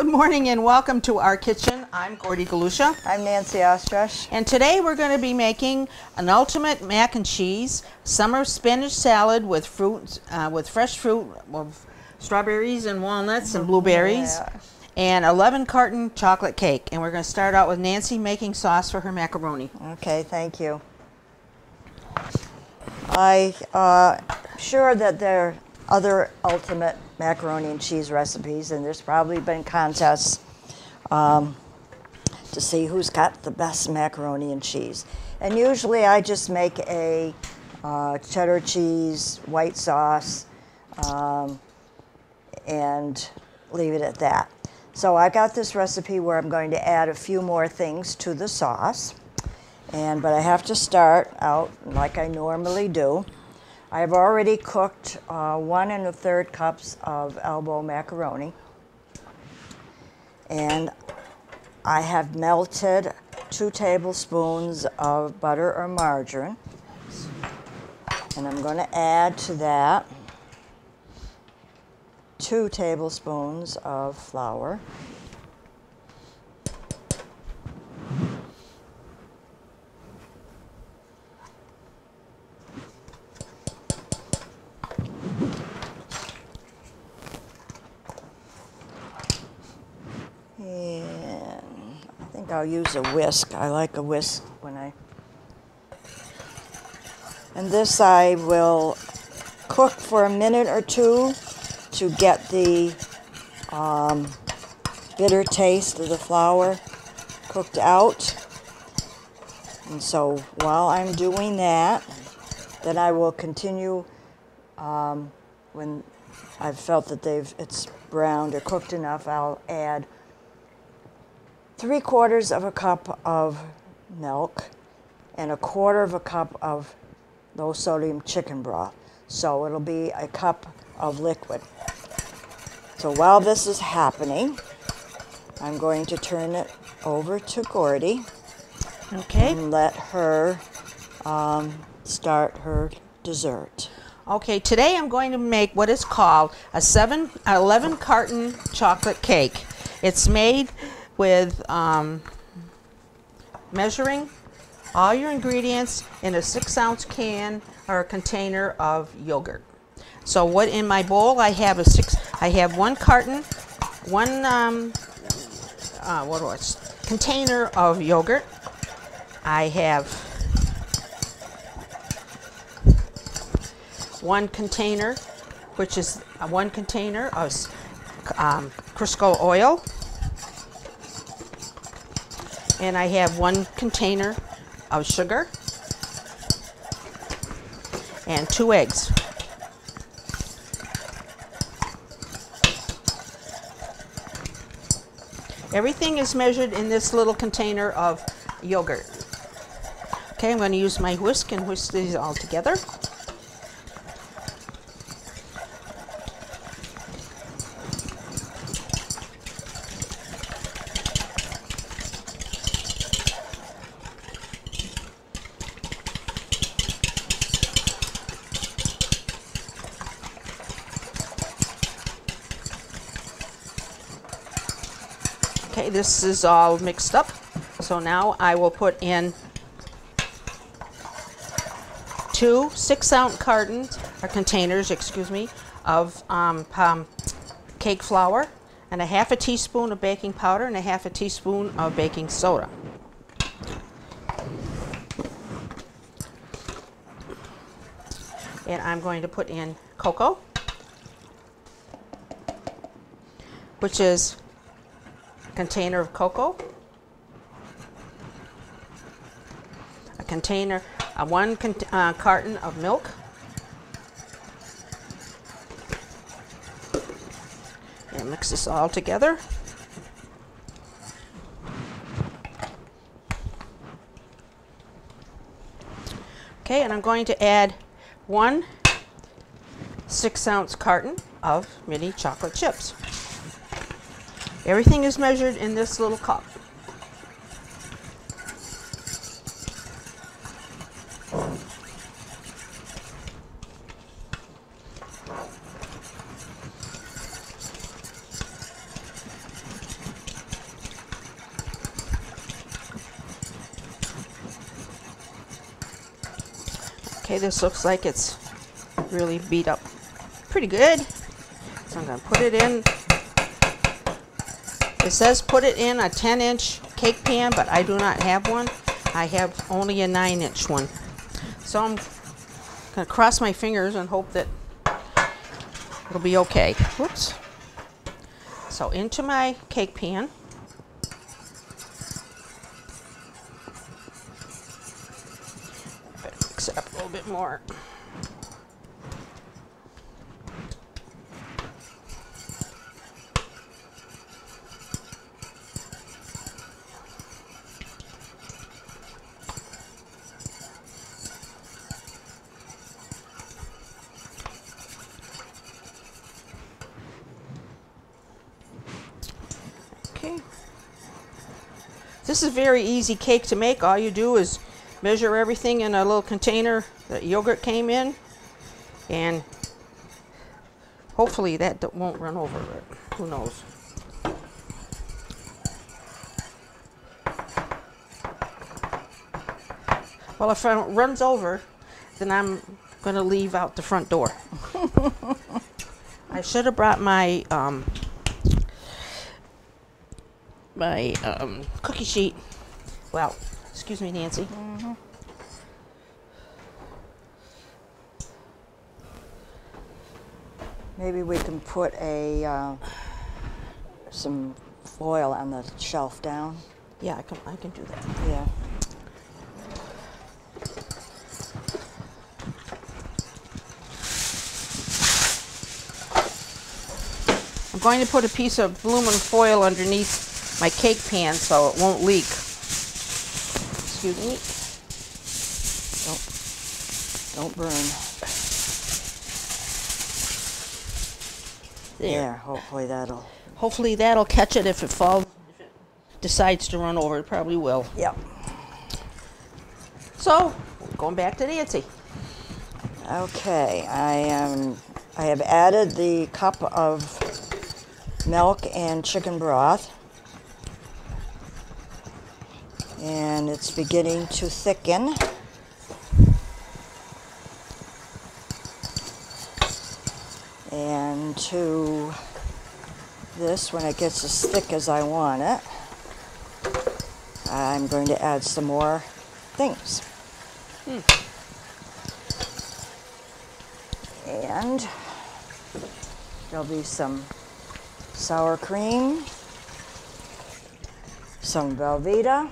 Good morning and welcome to our kitchen. I'm Gordy Galusha. I'm Nancy Ostrush. And today we're going to be making an ultimate mac and cheese summer spinach salad with fruit, with fresh fruit, with strawberries and walnuts and blueberries, and 11 carton chocolate cake. And we're going to start out with Nancy making sauce for her macaroni. Okay, thank you. I'm sure that there are other ultimate macaroni and cheese recipes, and there's probably been contests to see who's got the best macaroni and cheese. And usually I just make a cheddar cheese, white sauce, and leave it at that. So I got this recipe where I'm going to add a few more things to the sauce. But I have to start out like I normally do. I've already cooked 1 1/3 cups of elbow macaroni. And I have melted 2 tablespoons of butter or margarine. And I'm going to add to that 2 tablespoons of flour. And I think I'll use a whisk. I like a whisk when And this I will cook for a minute or 2 to get the bitter taste of the flour cooked out. And so while I'm doing that, then I will continue when I've felt that it's browned or cooked enough. I'll add 3/4 cup of milk and 1/4 cup of low sodium chicken broth. So it'll be a cup of liquid. So while this is happening, I'm going to turn it over to Gordy. Okay. And let her start her dessert. Okay, today I'm going to make what is called a 11 carton chocolate cake. It's made with measuring all your ingredients in a 6-ounce can or a container of yogurt. So what in my bowl I have one carton, container of yogurt. I have 1 container, which is 1 container of Crisco oil. And I have 1 container of sugar and 2 eggs. Everything is measured in this little container of yogurt. Okay, I'm going to use my whisk and whisk these all together. Okay, this is all mixed up. So now I will put in 2 6-ounce cartons, or containers, excuse me, of cake flour, and a 1/2 teaspoon of baking powder, and a 1/2 teaspoon of baking soda. And I'm going to put in cocoa, which is container of cocoa, a container, 1 carton of milk, and mix this all together. Okay, and I'm going to add 1 6-ounce carton of mini chocolate chips. Everything is measured in this little cup. Okay, this looks like it's really beat up pretty good. So I'm going to put it in. It says put it in a 10-inch cake pan, but I do not have one. I have only a 9-inch one. So I'm going to cross my fingers and hope that it'll be okay. Whoops. So into my cake pan. Better mix it up a little bit more. Okay. This is a very easy cake to make. All you do is measure everything in a little container that yogurt came in, and hopefully that won't run over it. Who knows? Well, if it runs over, then I'm going to leave out the front door. I should have brought my cookie sheet. Well, excuse me, Nancy. Mm-hmm. Maybe we can put a some foil on the shelf down. Yeah, I can do that. Yeah. I'm going to put a piece of aluminum foil underneath my cake pan so it won't leak. Excuse me. Don't burn. There, hopefully that'll catch it if it falls. If it decides to run over, it probably will. Yep. So, going back to Nancy. Okay, I have added the cup of milk and chicken broth, and it's beginning to thicken. And to this, when it gets as thick as I want it, I'm going to add some more things. And there'll be some sour cream, some Velveeta,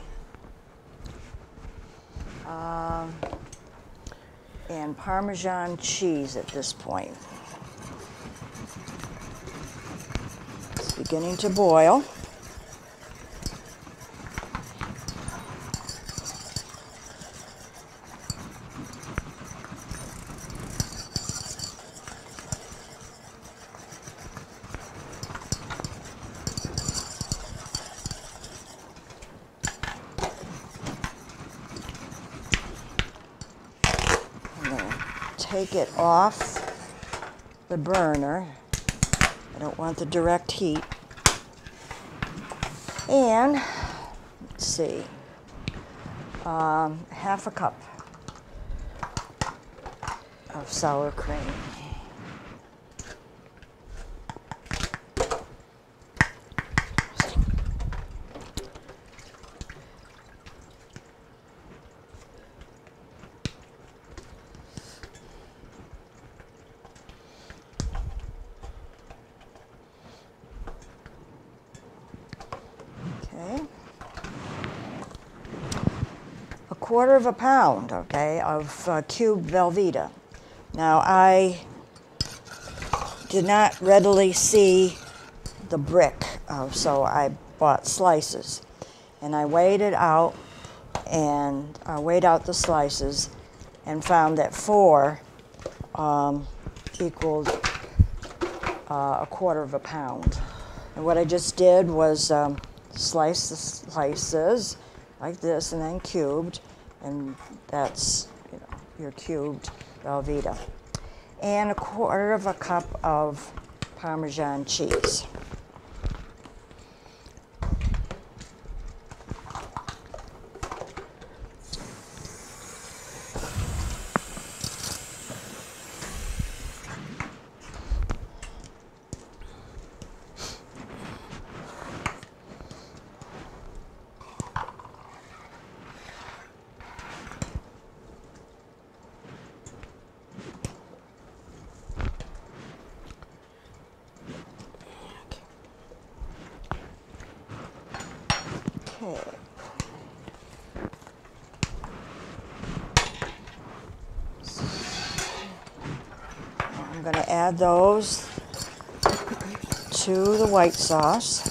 and Parmesan cheese at this point. It's beginning to boil. Take it off the burner. I don't want the direct heat. And let's see, half a cup of sour cream. Quarter of a pound, okay, of cubed Velveeta. Now, I did not readily see the brick, so I bought slices. And I weighed it out, and weighed out the slices, and found that 4 equaled a quarter of a pound. And what I just did was slice the slices like this, and then cubed. And that's, your cubed Velveeta. And a quarter of a cup of Parmesan cheese. going to add those to the white sauce.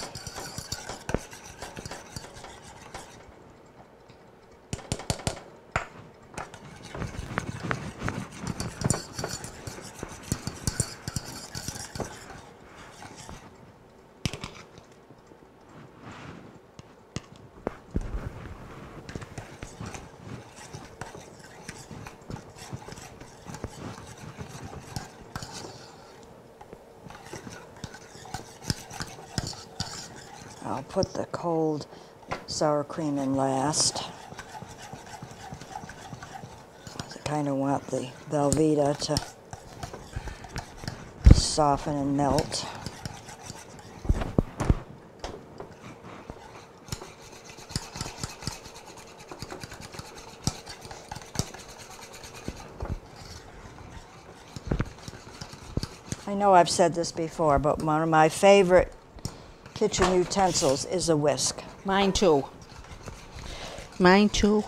I'll put the cold sour cream in last. I kind of want the Velveeta to soften and melt. I know I've said this before, but one of my favorite kitchen utensils is a whisk. Mine too. Mine too.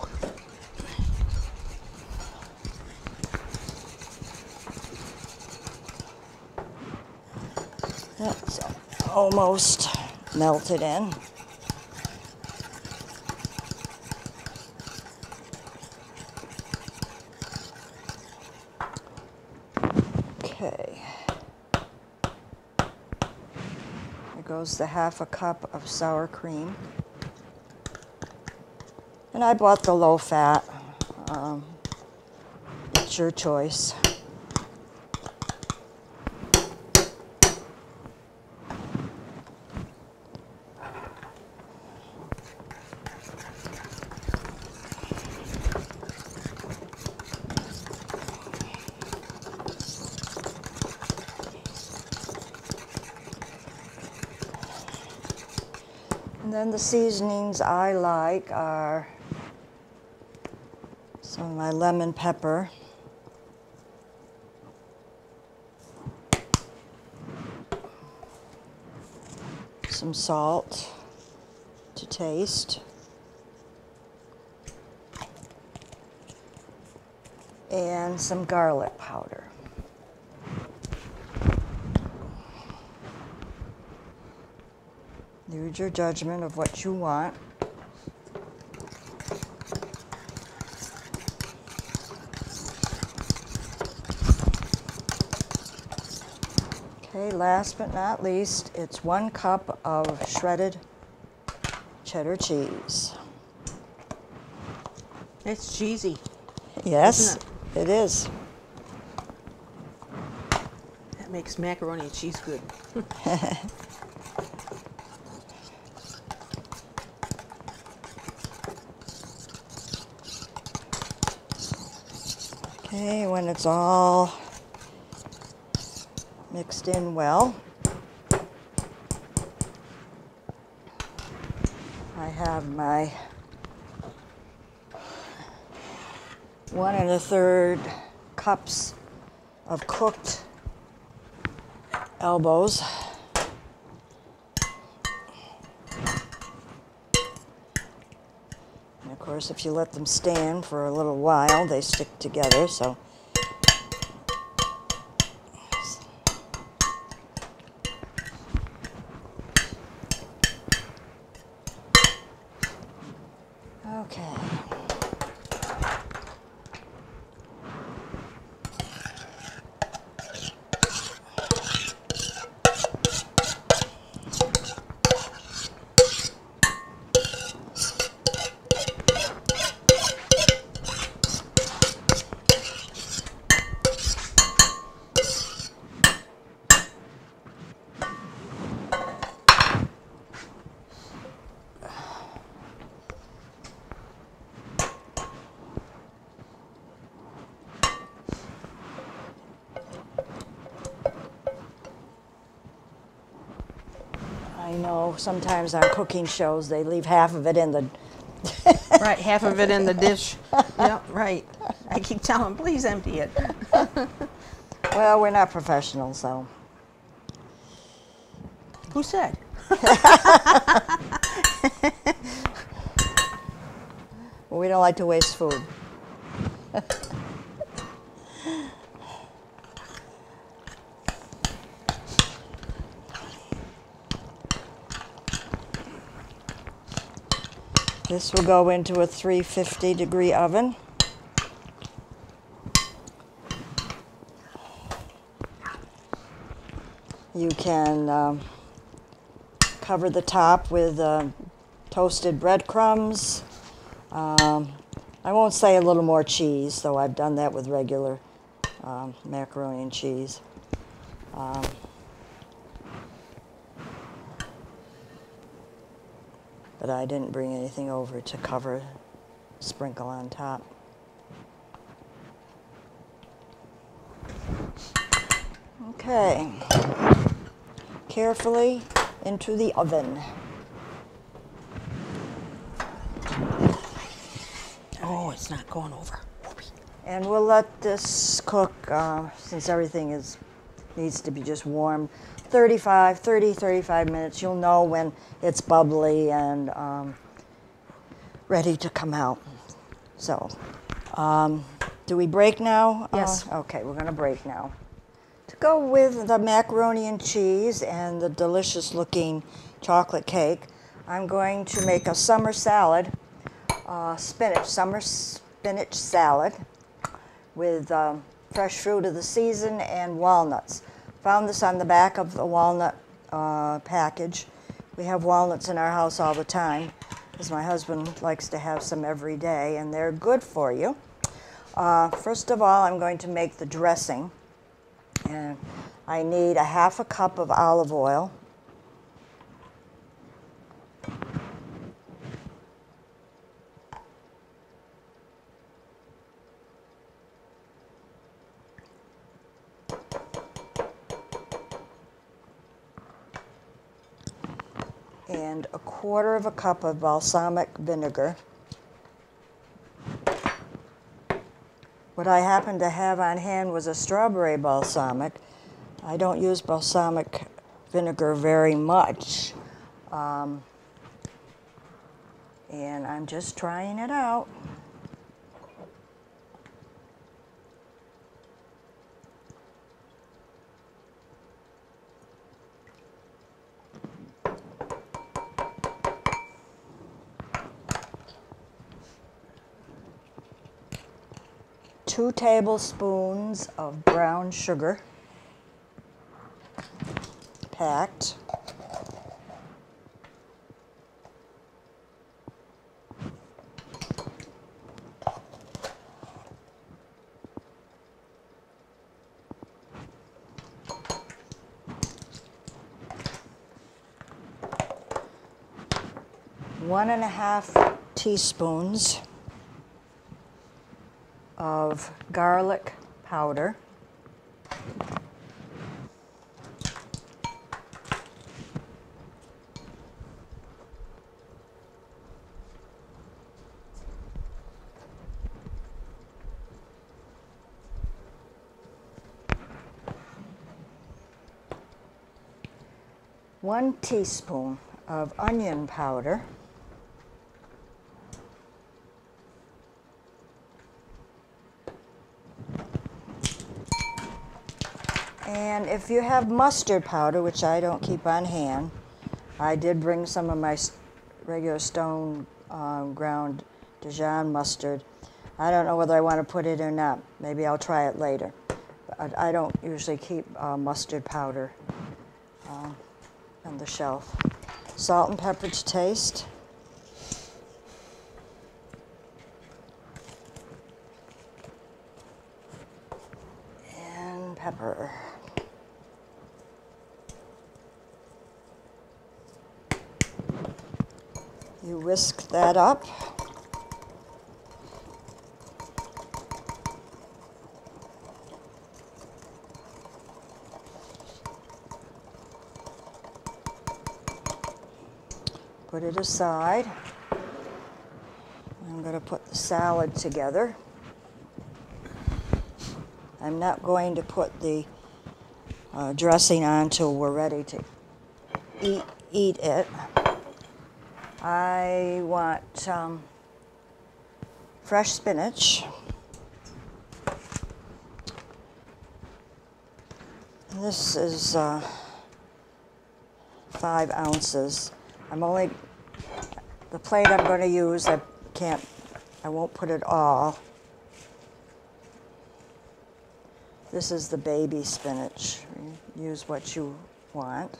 That's almost melted in. Okay. Goes the half a cup of sour cream. And I bought the low fat. It's your choice. And then the seasonings I like are some of my lemon pepper, some salt to taste, and some garlic powder. Use your judgment of what you want. Okay, last but not least, it's 1 cup of shredded cheddar cheese. It's cheesy. Yes, Isn't it is. That makes macaroni and cheese good. Okay, when it's all mixed in well, I have my 1 1/3 cups of cooked elbows. And of course, if you let them stand for a little while, they stick together, so. Okay. I know sometimes on cooking shows they leave half of it in the Right, half of it in the dish. Yep, right. I keep telling them, please empty it. Well, we're not professionals, so. Who said? Well, we don't like to waste food. This will go into a 350-degree oven. You can cover the top with toasted breadcrumbs. I won't say a little more cheese, though I've done that with regular macaroni and cheese. But I didn't bring anything over to cover, sprinkle on top. Okay, carefully into the oven. Oh, it's not going over. And we'll let this cook, since everything needs to be just warm, 35 minutes. You'll know when it's bubbly and ready to come out. So, do we break now? Yes. Okay, we're going to break now. To go with the macaroni and cheese and the delicious looking chocolate cake, I'm going to make a summer salad, summer spinach salad with fresh fruit of the season and walnuts. Found this on the back of the walnut package. We have walnuts in our house all the time because my husband likes to have some every day, and they're good for you. First of all, I'm going to make the dressing. And I need a half a cup of olive oil. And a quarter of a cup of balsamic vinegar. What I happened to have on hand was a strawberry balsamic. I don't use balsamic vinegar very much. And I'm just trying it out. Two tablespoons of brown sugar, packed. One and a half teaspoons of garlic powder. One teaspoon of onion powder. And if you have mustard powder, which I don't keep on hand, I did bring some of my regular stone ground Dijon mustard. I don't know whether I want to put it or not. Maybe I'll try it later. But I don't usually keep mustard powder on the shelf. Salt and pepper to taste. And pepper. You whisk that up. Put it aside. I'm going to put the salad together. I'm not going to put the dressing on till we're ready to eat it. I want fresh spinach. And this is 5 ounces. the plate I'm going to use, I won't put it all. This is the baby spinach. Use what you want.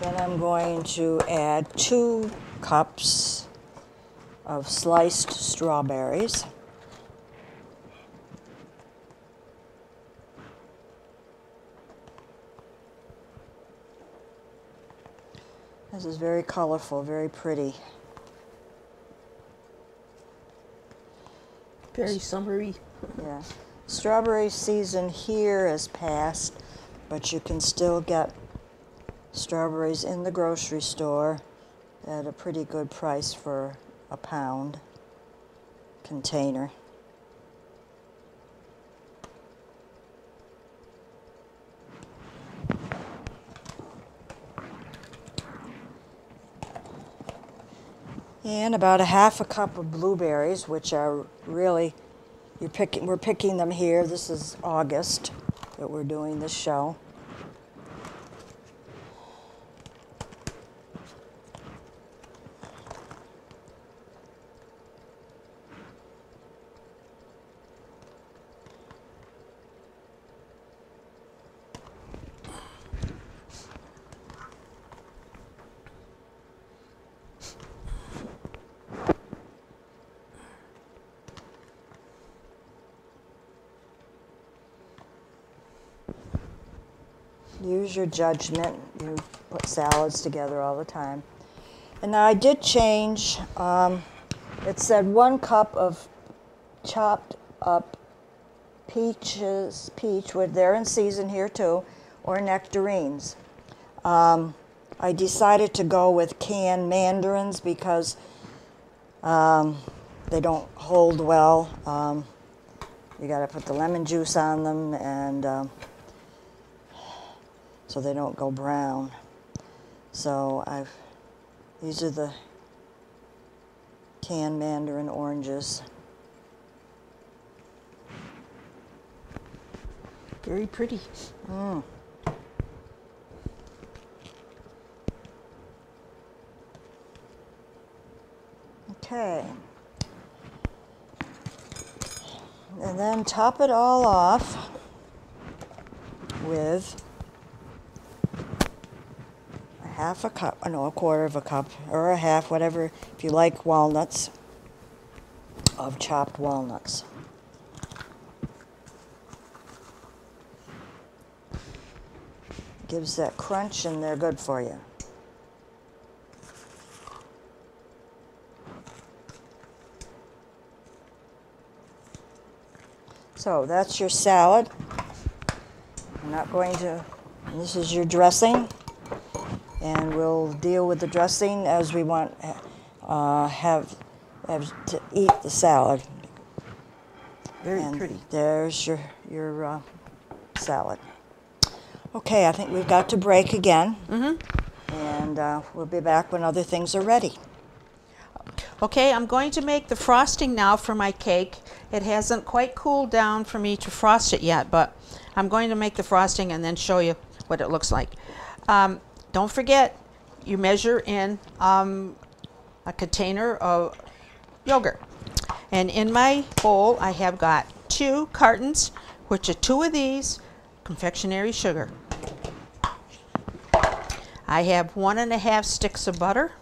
Then I'm going to add 2 cups of sliced strawberries. This is very colorful, very pretty. Very summery. Yeah. Strawberry season here has passed, but you can still get strawberries in the grocery store at a pretty good price for a pound container. And about a half a cup of blueberries, which are really, we're picking them here. This is August that we're doing this show. Use your judgment. You put salads together all the time. And now I did change, it said 1 cup of chopped up peach, they're in season here too, or nectarines. I decided to go with canned mandarins because they don't hold well. You got to put the lemon juice on them, and so they don't go brown. So these are the canned mandarin oranges. Very pretty. Mm. Okay. And then top it all off with a cup, no, a quarter of a cup, or a half, whatever, if you like walnuts, of chopped walnuts. Gives that crunch, and they're good for you. So that's your salad. I'm not going to, this is your dressing. And we'll deal with the dressing as we want have to eat the salad. Very pretty. There's your salad. Okay, I think we've got to break again. Mm-hmm. And we'll be back when other things are ready. Okay, I'm going to make the frosting now for my cake. It hasn't quite cooled down for me to frost it yet, but I'm going to make the frosting and then show you what it looks like. Don't forget, you measure in a container of yogurt. And in my bowl, I have got 2 cartons, which are 2 of these, confectionery sugar. I have 1½ sticks of butter.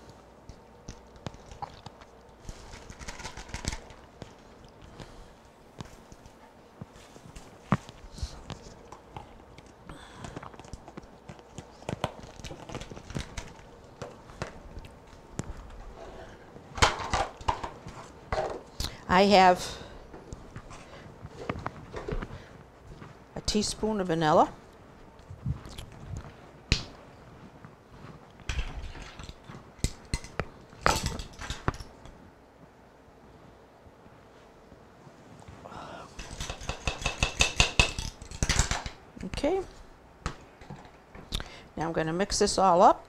I have a teaspoon of vanilla. Okay. Now I'm going to mix this all up.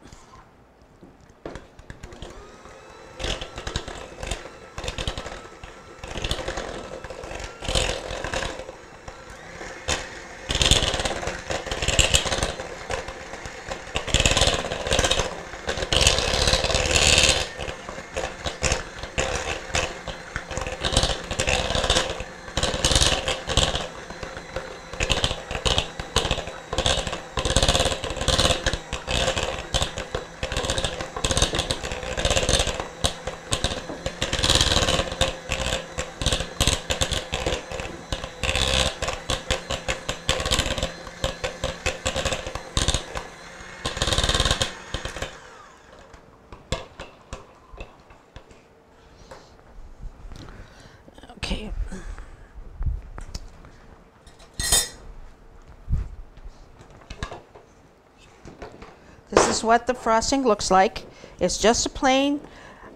Okay. This is what the frosting looks like. It's just a plain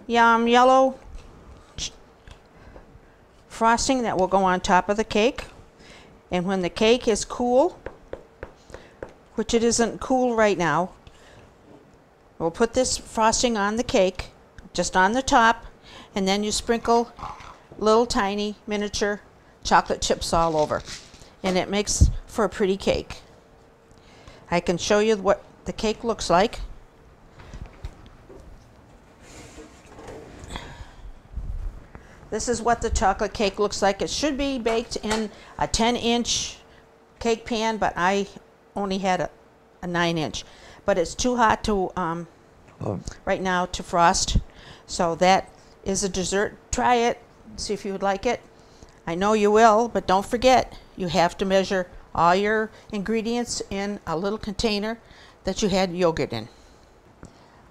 yellow frosting that will go on top of the cake. And when the cake is cool, which it isn't cool right now, we'll put this frosting on the cake, just on the top, and then you sprinkle little tiny miniature chocolate chips all over. And it makes for a pretty cake. I can show you what the cake looks like. This is what the chocolate cake looks like. It should be baked in a 10-inch cake pan, but I only had a 9-inch. But it's too hot to right now to frost. So that is a dessert. Try it. See if you would like it. I know you will, but don't forget, you have to measure all your ingredients in a little container that you had yogurt in.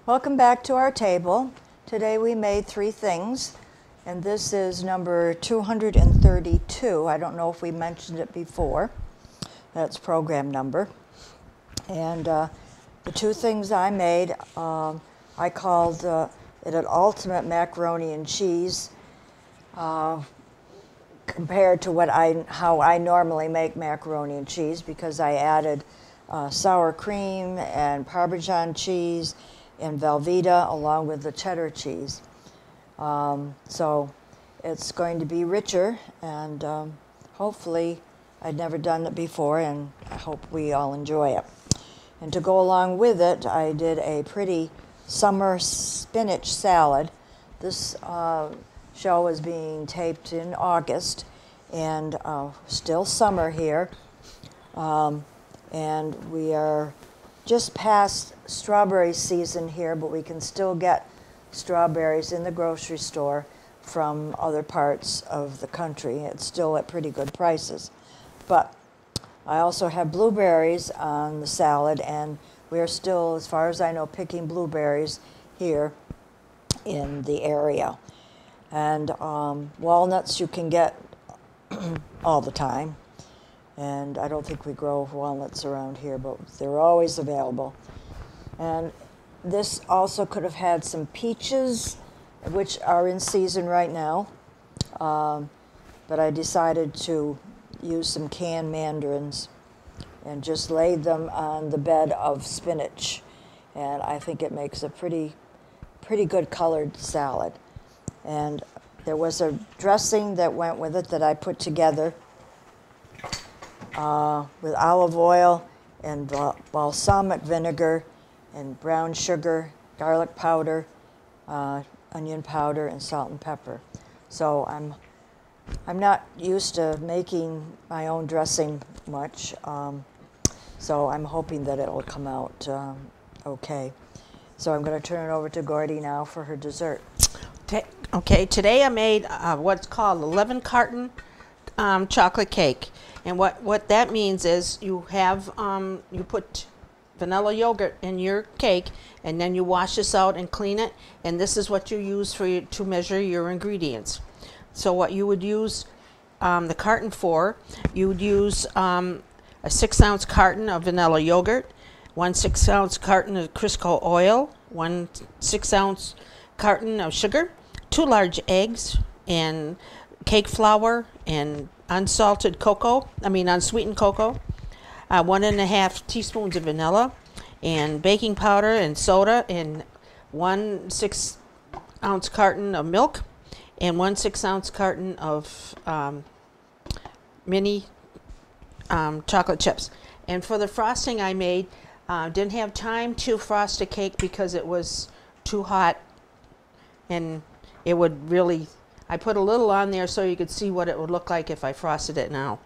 Welcome back to our table. Today we made 3 things, and this is number 232. I don't know if we mentioned it before. That's program number. And the 2 things I made, I called it an ultimate macaroni and cheese compared to how I normally make macaroni and cheese, because I added sour cream and Parmesan cheese and Velveeta along with the cheddar cheese. So it's going to be richer, and hopefully, I'd never done it before, and I hope we all enjoy it. And to go along with it, I did a pretty summer spinach salad. This show is being taped in August, and still summer here. And we are just past strawberry season here, but we can still get strawberries in the grocery store from other parts of the country. It's still at pretty good prices. But I also have blueberries on the salad, and we are still, as far as I know, picking blueberries here in the area. And walnuts you can get all the time. And I don't think we grow walnuts around here, but they're always available. And this also could have had some peaches, which are in season right now. But I decided to use some canned mandarins and just laid them on the bed of spinach. And I think it makes a pretty good colored salad. And there was a dressing that went with it that I put together with olive oil and balsamic vinegar and brown sugar, garlic powder, onion powder, and salt and pepper. So I'm not used to making my own dressing much, so I'm hoping that it'll come out okay. So I'm going to turn it over to Gordy now for her dessert. Okay, today I made what's called 11 carton chocolate cake. And what that means is you have, you put vanilla yogurt in your cake, and then you wash this out and clean it, and this is what you use to measure your ingredients. So what you would use the carton for, you would use a 6-ounce carton of vanilla yogurt, 1 6-ounce carton of Crisco oil, 1 6-ounce carton of sugar, 2 large eggs, and cake flour, and unsweetened cocoa, 1.5 teaspoons of vanilla, and baking powder and soda, and 1 6-ounce carton of milk, and 1 6-ounce carton of mini chocolate chips. And for the frosting I made, didn't have time to frost a cake because it was too hot, and it would really, I put a little on there so you could see what it would look like if I frosted it now.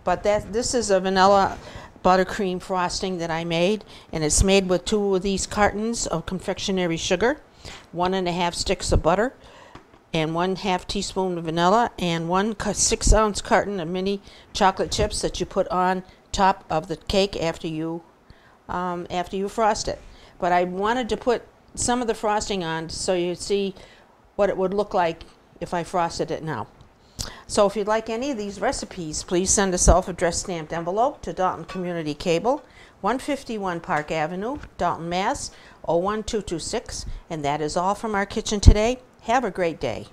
But this is a vanilla buttercream frosting that I made, and it's made with 2 of these cartons of confectionery sugar, 1 1/2 sticks of butter, and 1/2 teaspoon of vanilla, and 1 6-ounce carton of mini chocolate chips that you put on top of the cake after you frost it. But I wanted to put some of the frosting on so you'd see what it would look like if I frosted it now. So if you'd like any of these recipes, please send a self-addressed stamped envelope to Dalton Community Cable, 151 Park Avenue, Dalton, Mass. 01226. And that is all from our kitchen today. Have a great day.